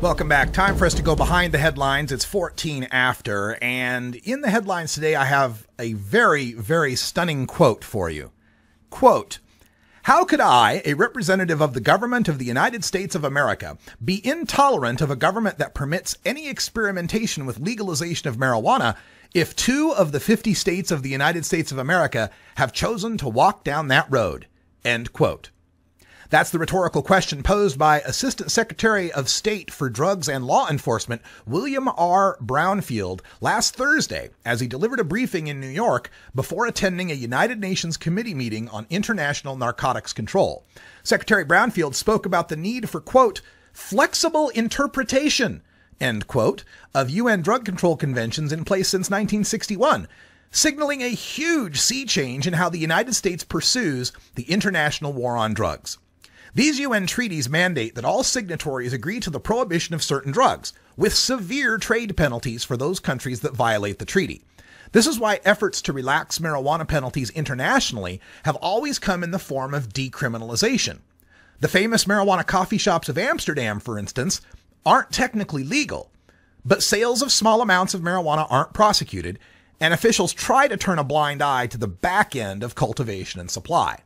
Welcome back. Time for us to go behind the headlines. It's 14 after, and in the headlines today, I have a very, very stunning quote for you. Quote, "How could I, a representative of the government of the United States of America, be intolerant of a government that permits any experimentation with legalization of marijuana if 2 of the 50 states of the United States of America have chosen to walk down that road?" End quote. That's the rhetorical question posed by Assistant Secretary of State for Drugs and Law Enforcement, William R. Brownfield, last Thursday as he delivered a briefing in New York before attending a United Nations committee meeting on international narcotics control. Secretary Brownfield spoke about the need for, quote, "flexible interpretation," end quote, of UN drug control conventions in place since 1961, signaling a huge sea change in how the United States pursues the international war on drugs. These UN treaties mandate that all signatories agree to the prohibition of certain drugs, with severe trade penalties for those countries that violate the treaty. This is why efforts to relax marijuana penalties internationally have always come in the form of decriminalization. The famous marijuana coffee shops of Amsterdam, for instance, aren't technically legal, but sales of small amounts of marijuana aren't prosecuted, and officials try to turn a blind eye to the back end of cultivation and supply.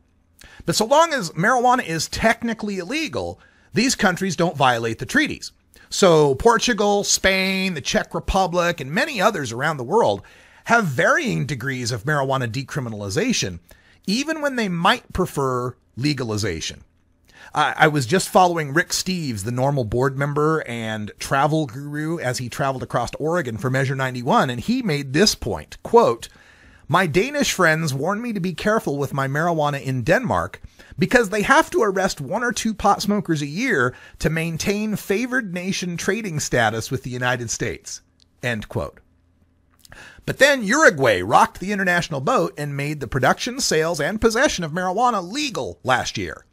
But so long as marijuana is technically illegal, these countries don't violate the treaties. So Portugal, Spain, the Czech Republic, and many others around the world have varying degrees of marijuana decriminalization, even when they might prefer legalization. I was just following Rick Steves, the Normal board member and travel guru, as he traveled across Oregon for Measure 91, and he made this point, quote, "My Danish friends warn me to be careful with my marijuana in Denmark because they have to arrest 1 or 2 pot smokers a year to maintain favored nation trading status with the United States." End quote. But then Uruguay rocked the international boat and made the production, sales, and possession of marijuana legal last year.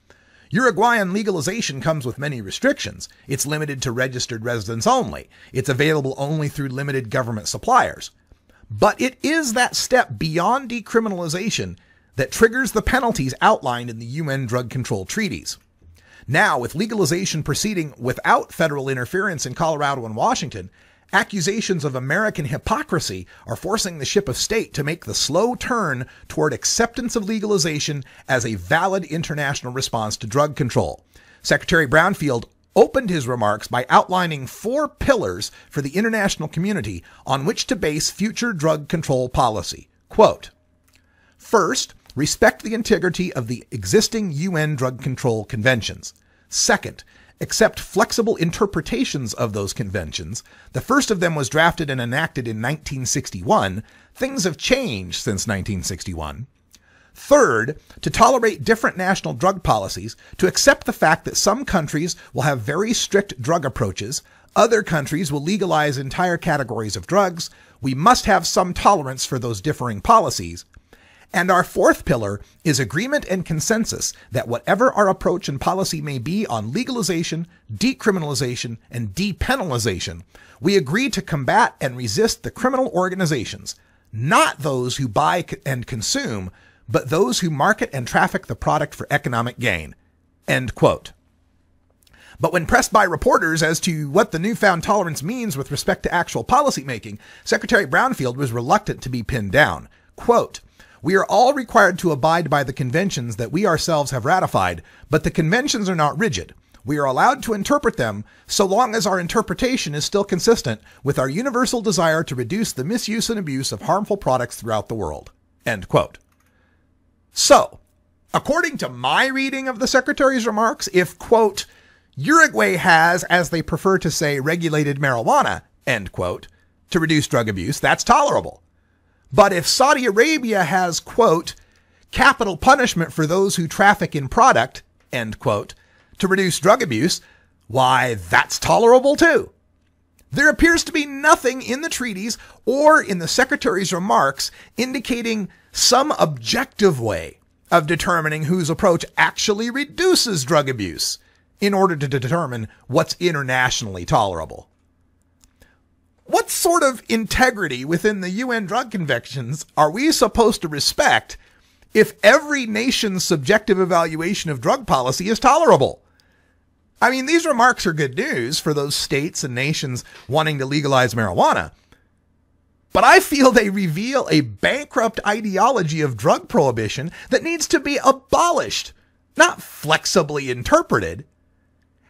Uruguayan legalization comes with many restrictions. It's limited to registered residents only. It's available only through limited government suppliers. But it is that step beyond decriminalization that triggers the penalties outlined in the UN drug control treaties. Now, with legalization proceeding without federal interference in Colorado and Washington, accusations of American hypocrisy are forcing the ship of state to make the slow turn toward acceptance of legalization as a valid international response to drug control. Secretary Brownfield opened his remarks by outlining 4 pillars for the international community on which to base future drug control policy. Quote, "First, respect the integrity of the existing UN drug control conventions. Second, accept flexible interpretations of those conventions. The first of them was drafted and enacted in 1961. Things have changed since 1961. Third, to tolerate different national drug policies, to accept the fact that some countries will have very strict drug approaches, other countries will legalize entire categories of drugs. We must have some tolerance for those differing policies. And our 4th pillar is agreement and consensus that whatever our approach and policy may be on legalization, decriminalization, and depenalization, we agree to combat and resist the criminal organizations, not those who buy and consume, but those who market and traffic the product for economic gain." End quote. But when pressed by reporters as to what the newfound tolerance means with respect to actual policymaking, Secretary Brownfield was reluctant to be pinned down. Quote, "We are all required to abide by the conventions that we ourselves have ratified, but the conventions are not rigid. We are allowed to interpret them so long as our interpretation is still consistent with our universal desire to reduce the misuse and abuse of harmful products throughout the world." End quote. So, according to my reading of the Secretary's remarks, if, quote, "Uruguay has, as they prefer to say, regulated marijuana," end quote, to reduce drug abuse, that's tolerable. But if Saudi Arabia has, quote, "capital punishment for those who traffic in product," end quote, to reduce drug abuse, why, that's tolerable too. There appears to be nothing in the treaties or in the Secretary's remarks indicating some objective way of determining whose approach actually reduces drug abuse in order to determine what's internationally tolerable. What sort of integrity within the UN drug conventions are we supposed to respect if every nation's subjective evaluation of drug policy is tolerable? I mean, these remarks are good news for those states and nations wanting to legalize marijuana. But I feel they reveal a bankrupt ideology of drug prohibition that needs to be abolished, not flexibly interpreted.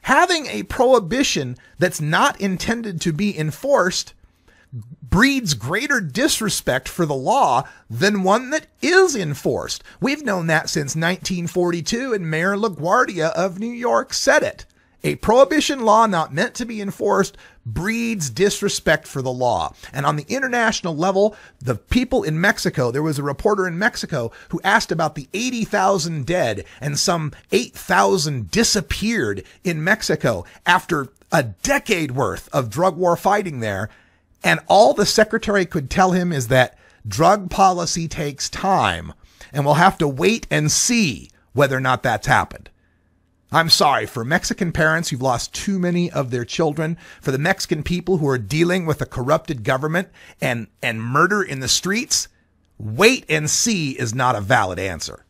Having a prohibition that's not intended to be enforced breeds greater disrespect for the law than one that is enforced. We've known that since 1942, and Mayor LaGuardia of New York said it. A prohibition law not meant to be enforced breeds disrespect for the law. And on the international level, the people in Mexico, there was a reporter in Mexico who asked about the 80,000 dead, and some 8,000 disappeared in Mexico after a decade worth of drug war fighting there. And all the secretary could tell him is that drug policy takes time, and we'll have to wait and see whether or not that's happened. I'm sorry for Mexican parents who've lost too many of their children, for the Mexican people who are dealing with a corrupted government and murder in the streets. Wait and see is not a valid answer.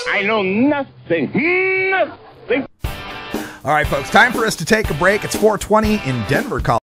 I know nothing. Nothing. All right, folks, time for us to take a break. It's 4:20 in Denver, Colorado.